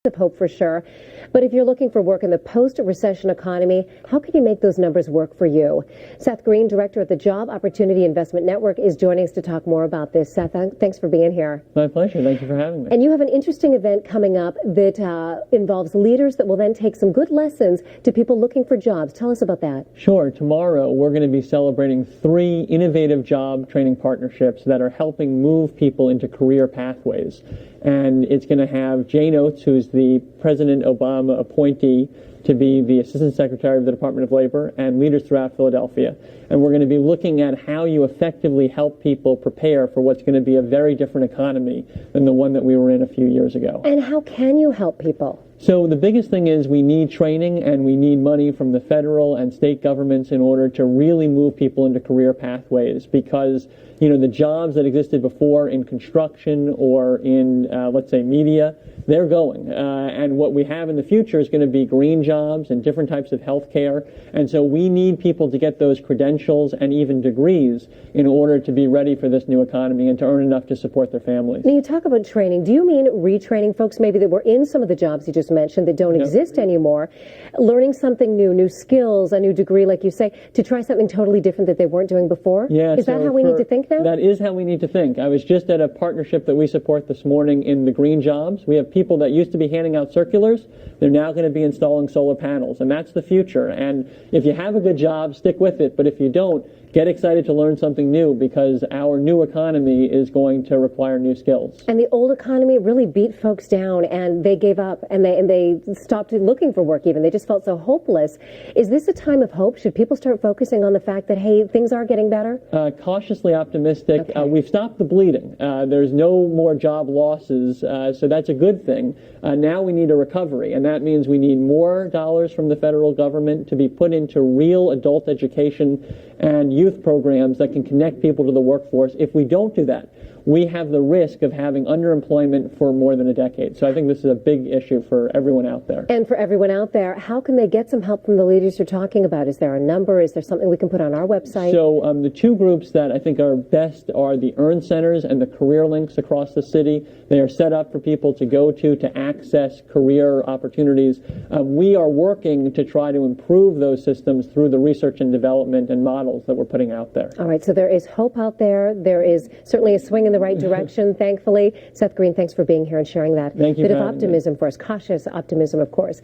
of hope for sure. But if you're looking for work in the post-recession economy, how can you make those numbers work for you? Seth Green, director at the Job Opportunity Investment Network, is joining us to talk more about this. Seth, thanks for being here. My pleasure. Thank you for having me. And you have an interesting event coming up that involves leaders that will then take some good lessons to people looking for jobs. Tell us about that. Sure. Tomorrow, we're going to be celebrating 3 innovative job training partnerships that are helping move people into career pathways. And it's going to have Jane Oates, who's the President Obama appointee to be the Assistant Secretary of the Department of Labor, and leaders throughout Philadelphia. And we're going to be looking at how you effectively help people prepare for what's going to be a very different economy than the one that we were in a few years ago. And how can you help people? So the biggest thing is we need training and we need money from the federal and state governments in order to really move people into career pathways, because the jobs that existed before in construction or in, let's say, media, they're going. And what we have in the future is going to be green jobs and different types of health care. And so we need people to get those credentials and even degrees in order to be ready for this new economy and to earn enough to support their families. Now, you talk about training. Do you mean retraining folks maybe that were in some of the jobs you just mentioned that don't exist anymore, learning something new skills, a new degree, like you say, to try something totally different that they weren't doing before? Yeah, is that how we need to think now? That is how we need to think. I was just at a partnership that we support this morning in the green jobs. We have people that used to be handing out circulars. They're now going to be installing solar panels, and that's the future. And if you have a good job, stick with it. But if you don't, get excited to learn something new, because our new economy is going to require new skills. And the old economy really beat folks down, and they gave up, and they stopped looking for work even. They just felt so hopeless. Is this a time of hope? Should people start focusing on the fact that, hey, things are getting better? Cautiously optimistic. Okay. We've stopped the bleeding. There's no more job losses, so that's a good thing. Now we need a recovery, and that means we need more dollars from the federal government to be put into real adult education and youth programs that can connect people to the workforce. If we don't do that, we have the risk of having underemployment for more than a decade. So I think this is a big issue for everyone out there. And for everyone out there, how can they get some help from the leaders you're talking about? Is there a number? Is there something we can put on our website? So the 2 groups that I think are best are the Earn Centers and the Career Links across the city. They are set up for people to go to access career opportunities. We are working to try to improve those systems through the research and development and models that we're putting out there. All right, so there is hope out there. There is certainly a swing in the right direction, thankfully. Seth Green, thanks for being here and sharing that Thank you bit for of having me. optimism for us, cautious optimism, of course.